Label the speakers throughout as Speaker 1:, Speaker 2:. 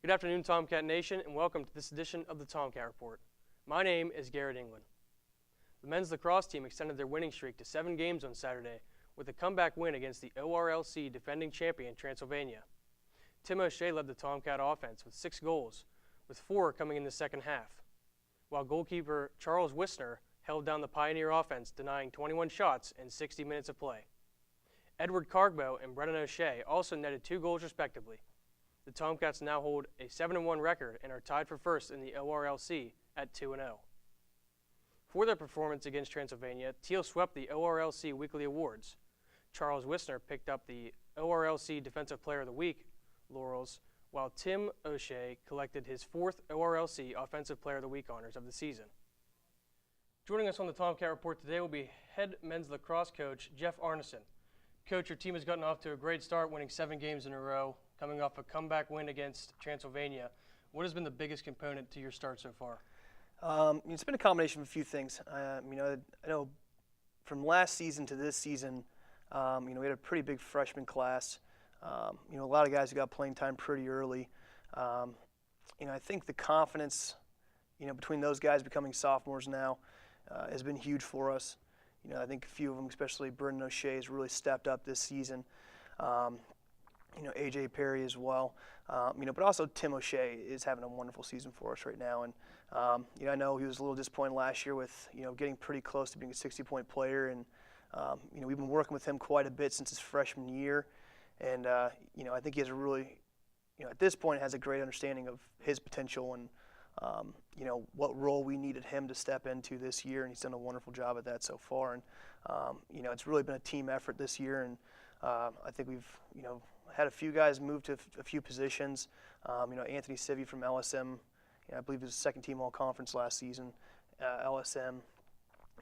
Speaker 1: Good afternoon, Tomcat Nation, and welcome to this edition of the Tomcat Report. My name is Garret England. The men's lacrosse team extended their winning streak to 7 games on Saturday with a comeback win against the ORLC defending champion Transylvania. Tim O'Shea led the Tomcat offense with 6 goals, with 4 coming in the second half, while goalkeeper Charles Wisner held down the Pioneer offense, denying 21 shots in 60 minutes of play. Edward Cargbo and Brennan O'Shea also netted 2 goals respectively. The Tomcats now hold a 7-1 record and are tied for first in the ORLC at 2-0. For their performance against Transylvania, Thiel swept the ORLC weekly awards. Charles Wisner picked up the ORLC Defensive Player of the Week laurels, while Tim O'Shea collected his 4th ORLC Offensive Player of the Week honors of the season. Joining us on the Tomcat Report today will be head men's lacrosse coach Jeff Arneson. Coach, your team has gotten off to a great start, winning 7 games in a row, coming off a comeback win against Transylvania. What has been the biggest component to your start so far?
Speaker 2: It's been a combination of a few things. I know from last season to this season, we had a pretty big freshman class. A lot of guys who got playing time pretty early. I think the confidence, between those guys becoming sophomores now, has been huge for us. I think a few of them, especially Brennan O'Shea, has really stepped up this season. AJ Perry as well. But also Tim O'Shea is having a wonderful season for us right now. And, I know he was a little disappointed last year with, getting pretty close to being a 60-point player. And, we've been working with him quite a bit since his freshman year. And, I think he has a really, at this point, has a great understanding of his potential and, what role we needed him to step into this year. And he's done a wonderful job at that so far. And, it's really been a team effort this year. And I think we've, had a few guys move to a few positions. Anthony Civi from LSM, I believe he was second team all-conference last season, LSM.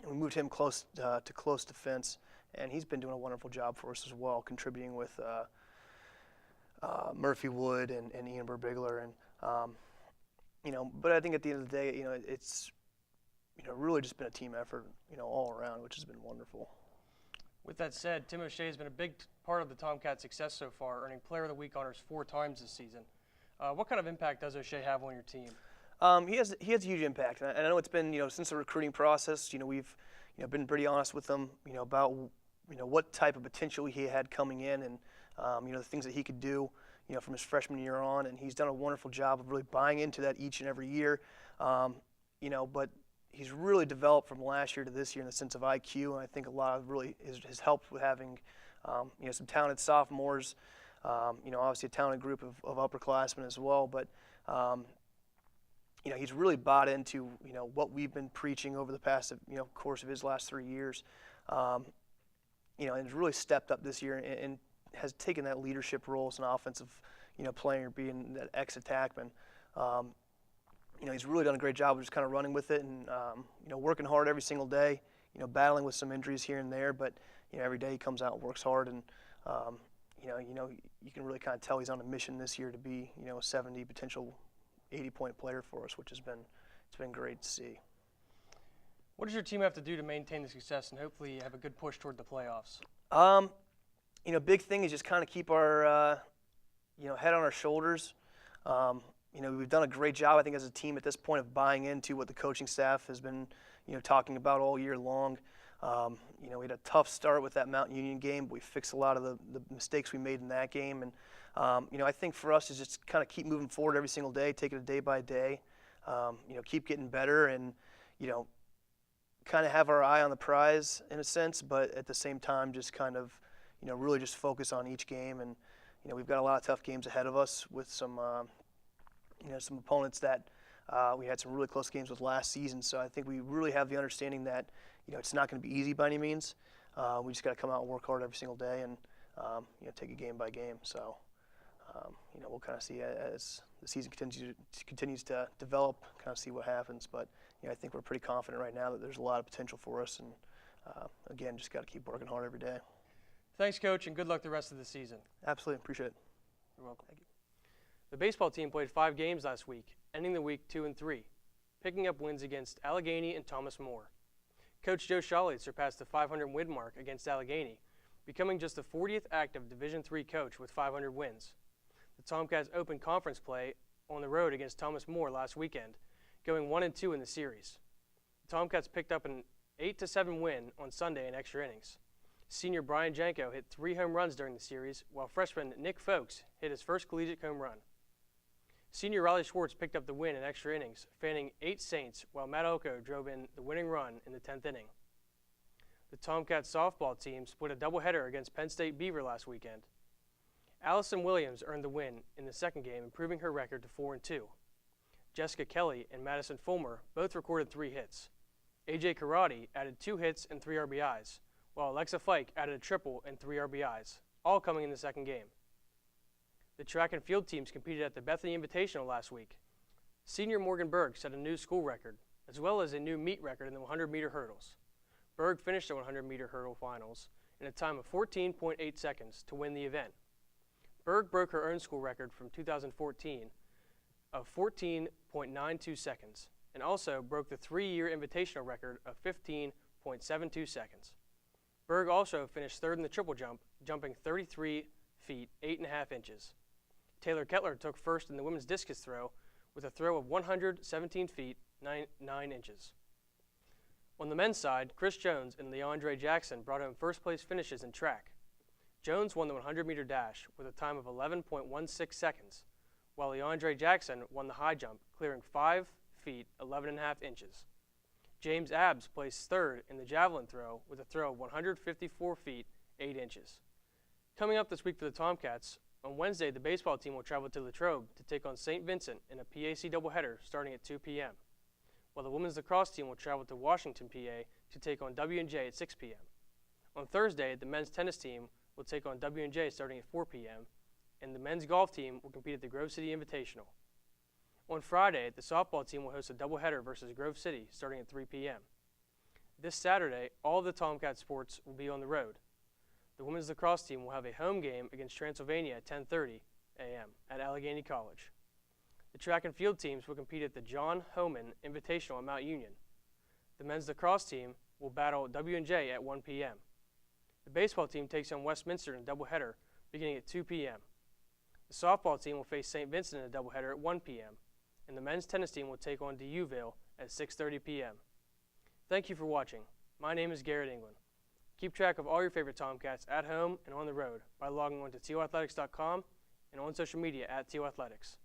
Speaker 2: And we moved him close to close defense, and he's been doing a wonderful job for us as well, contributing with Murphy Wood and Ian Burbigler. And, but I think at the end of the day, it's, really just been a team effort, all around, which has been wonderful.
Speaker 1: With that said, Tim O'Shea has been a big part of the Tomcat success so far, earning Player of the Week honors 4 times this season. What kind of impact does O'Shea have on your team?
Speaker 2: He has a huge impact, and I know it's been since the recruiting process. We've been pretty honest with him, about what type of potential he had coming in, and the things that he could do, from his freshman year on, and he's done a wonderful job of really buying into that each and every year. But he's really developed from last year to this year in the sense of IQ, and I think a lot of really has helped with having, some talented sophomores, obviously a talented group of upperclassmen as well, but, he's really bought into, what we've been preaching over the past, course of his last 3 years, and has really stepped up this year and has taken that leadership role as an offensive, player, being that ex-attackman. He's really done a great job of just kind of running with it and, working hard every single day, battling with some injuries here and there, but, every day he comes out and works hard, and, you can really kind of tell he's on a mission this year to be, a 70, potential 80-point player for us, which it's been great to see.
Speaker 1: What does your team have to do to maintain the success and hopefully have a good push toward the playoffs?
Speaker 2: Big thing is just kind of keep our, head on our shoulders. We've done a great job, I think, as a team at this point of buying into what the coaching staff has been, talking about all year long. We had a tough start with that Mountain Union game, but we fixed a lot of the mistakes we made in that game. And, I think for us is just kind of keep moving forward every single day, take it a day by day, keep getting better and, kind of have our eye on the prize in a sense, but at the same time just kind of, really just focus on each game. And, we've got a lot of tough games ahead of us with some some opponents that we had some really close games with last season. So I think we really have the understanding that, it's not going to be easy by any means. We just got to come out and work hard every single day and, take it game by game. So, we'll kind of see as the season continues to develop, kind of see what happens. But, I think we're pretty confident right now that there's a lot of potential for us. And, again, just got to keep working hard every day.
Speaker 1: Thanks, Coach, and good luck the rest of the season.
Speaker 2: Absolutely. Appreciate it.
Speaker 1: You're welcome. Thank you. The baseball team played 5 games last week, ending the week 2-3, picking up wins against Allegheny and Thomas More. Coach Joe Shawley surpassed the 500 win mark against Allegheny, becoming just the 40th active Division III coach with 500 wins. The Tomcats opened conference play on the road against Thomas More last weekend, going 1-2 in the series. The Tomcats picked up an 8-7 win on Sunday in extra innings. Senior Brian Janko hit 3 home runs during the series, while freshman Nick Folks hit his first collegiate home run. Senior Riley Schwartz picked up the win in extra innings, fanning 8 Saints, while Matt Elko drove in the winning run in the 10th inning. The Tomcat softball team split a doubleheader against Penn State Beaver last weekend. Allison Williams earned the win in the second game, improving her record to 4-2. Jessica Kelly and Madison Fulmer both recorded 3 hits. AJ Karate added 2 hits and 3 RBIs, while Alexa Fike added a triple and 3 RBIs, all coming in the second game. The track and field teams competed at the Bethany Invitational last week. Senior Morgan Berg set a new school record, as well as a new meet record in the 100-meter hurdles. Berg finished the 100-meter hurdle finals in a time of 14.8 seconds to win the event. Berg broke her own school record from 2014 of 14.92 seconds, and also broke the 3-year invitational record of 15.72 seconds. Berg also finished third in the triple jump, jumping 33 feet 8.5 inches. Taylor Kettler took first in the women's discus throw with a throw of 117 feet 9 inches. On the men's side, Chris Jones and Leandre Jackson brought home first-place finishes in track. Jones won the 100-meter dash with a time of 11.16 seconds, while Leandre Jackson won the high jump, clearing 5 feet 11.5 inches. James Abbs placed third in the javelin throw with a throw of 154 feet 8 inches. Coming up this week for the Tomcats, on Wednesday the baseball team will travel to Latrobe to take on St. Vincent in a PAC doubleheader starting at 2 p.m., while the women's lacrosse team will travel to Washington, PA to take on W&J at 6 p.m. On Thursday, the men's tennis team will take on W&J starting at 4 p.m., and the men's golf team will compete at the Grove City Invitational. On Friday, the softball team will host a doubleheader versus Grove City starting at 3 p.m. This Saturday, all of the Tomcat sports will be on the road. The women's lacrosse team will have a home game against Transylvania at 10:30 a.m. at Allegheny College. The track and field teams will compete at the John Homan Invitational at Mount Union. The men's lacrosse team will battle W&J at 1 p.m. The baseball team takes on Westminster in a doubleheader beginning at 2 p.m. The softball team will face St. Vincent in a doubleheader at 1 p.m. and the men's tennis team will take on DUville at 6:30 p.m. Thank you for watching. My name is Garret England. Keep track of all your favorite Tomcats at home and on the road by logging on to thielathletics.com and on social media at Thiel Athletics.